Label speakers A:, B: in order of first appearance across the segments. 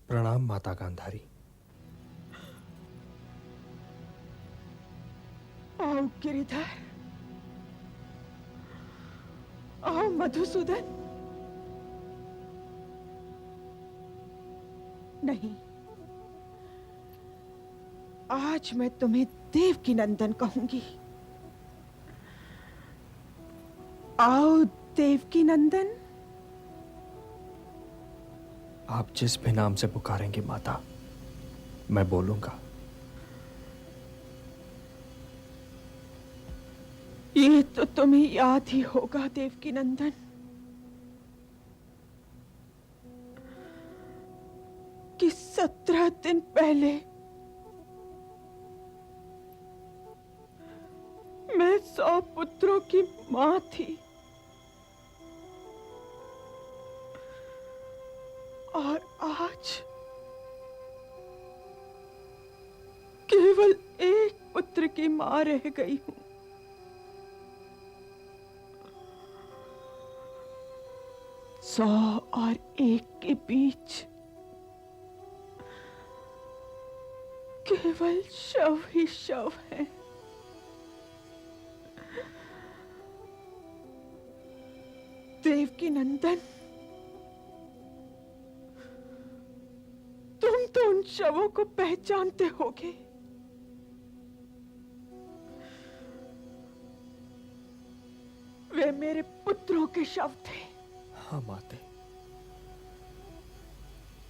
A: प्रणाम माता गांधारी।
B: आओ गिरिधर, आओ मधुसूदन। नहीं, आज मैं तुम्हें देवकी नंदन कहूंगी। आओ देवकी नंदन।
A: आप जिस भी नाम से पुकारेंगी माता, मैं बोलूंगा।
B: ये तो तुम्हें याद ही होगा देवकी नंदन, कि 17 दिन पहले मैं 100 पुत्रों की मां थी, और आज केवल एक पुत्र की मां रह गई हूं। सौ और एक के बीच केवल शव ही शव है। देवकी नंदन, तुम तो उन शवों को पहचानते होगे। वे मेरे पुत्रों के शव थे।
A: हाँ माते,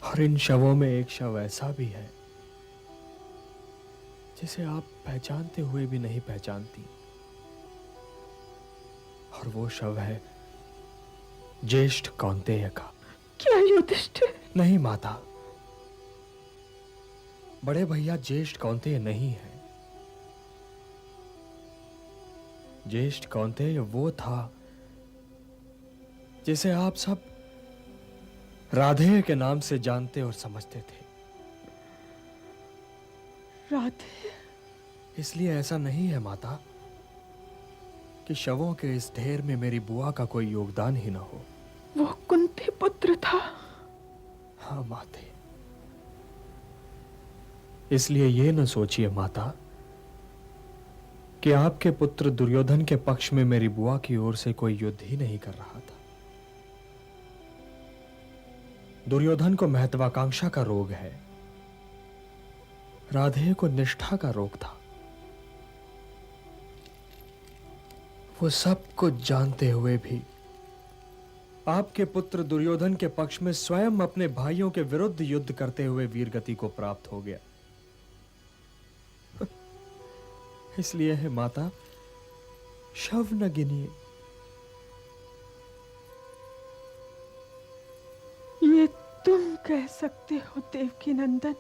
A: और इन शवों में एक शव ऐसा भी है जिसे आप पहचानते हुए भी नहीं पहचानती, और वो शव है ज्येष्ठ कौन्तेय का।
B: क्या युधिष्ठिर?
A: नहीं माता, बड़े भैया ज्येष्ठ कौन्तेय नहीं है। ज्येष्ठ कौन्तेय वो था जिसे आप सब राधेय के नाम से जानते और समझते थे।
B: राधे?
A: इसलिए ऐसा नहीं है माता कि शवों के इस ढेर में मेरी बुआ का कोई योगदान ही ना हो।
B: वो कुंती पुत्र था।
A: हाँ माते, इसलिए ये न सोचिए माता कि आपके पुत्र दुर्योधन के पक्ष में मेरी बुआ की ओर से कोई युद्ध ही नहीं कर रहा था। दुर्योधन को महत्वाकांक्षा का रोग है, राधेय को निष्ठा का रोग था। वो सब कुछ जानते हुए भी आपके पुत्र दुर्योधन के पक्ष में स्वयं अपने भाइयों के विरुद्ध युद्ध करते हुए वीरगति को प्राप्त हो गया। इसलिए है माता, शव न गिनिए।
B: ये तुम कह सकते हो देवकी नंदन,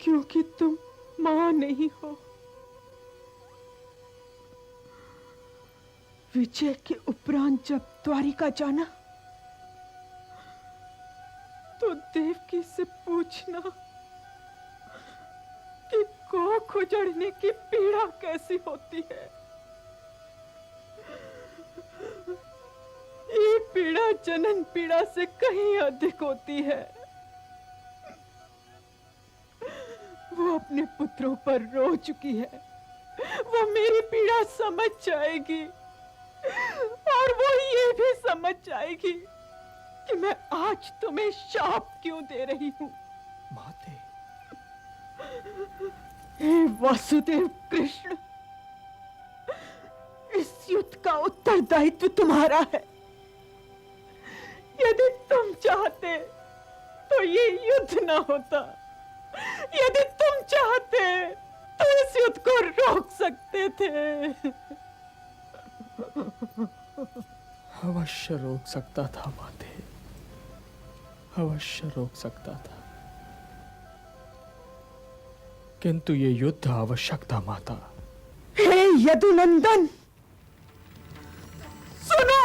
B: क्योंकि तुम मां नहीं हो। विजय के उपरांत जब द्वारिका जाना, तो देवकी से पूछना कि कोख उजड़ने की पीड़ा कैसी होती है। ये पीड़ा जनन पीड़ा से कहीं अधिक होती है। वो अपने पुत्रों पर रो चुकी है, वो मेरी पीड़ा समझ जाएगी, और वो ये भी समझ जाएगी कि मैं आज तुम्हें शाप क्यों दे रही हूं।
A: माते,
B: हे वासुदेव कृष्ण, इस युद्ध का उत्तरदायित्व तुम्हारा है। यदि तुम चाहते तो ये युद्ध न होता। यदि तुम चाहते तो इस युद्ध को रोक सकते थे।
A: अवश्य रोक सकता था माते, अवश्य रोक सकता था। किंतु ये युद्ध आवश्यक था माता।
B: हे यदुनंदन, सुनो।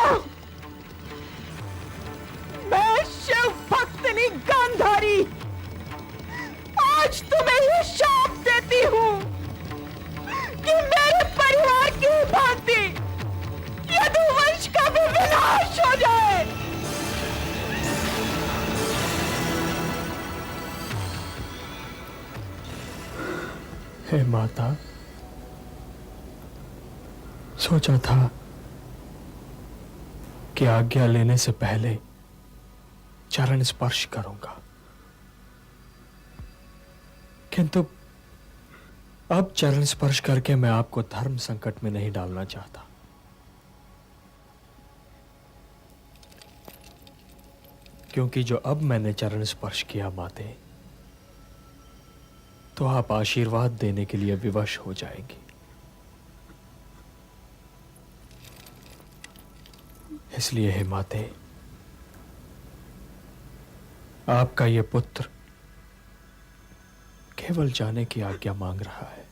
B: मैं शिव भक्तनी गांधारी आज तुम्हें ये शाप देती हूं कि मेरे परिवार की भांति यदुवंश का भी विनाश हो जाए।
A: हे माता, सोचा था कि आज्ञा लेने से पहले चरण स्पर्श करूंगा, किंतु अब चरण स्पर्श करके मैं आपको धर्म संकट में नहीं डालना चाहता। क्योंकि जो अब मैंने चरण स्पर्श किया माते, तो आप आशीर्वाद देने के लिए विवश हो जाएंगी। इसलिए हे माते, आपका ये पुत्र केवल जाने की आज्ञा मांग रहा है।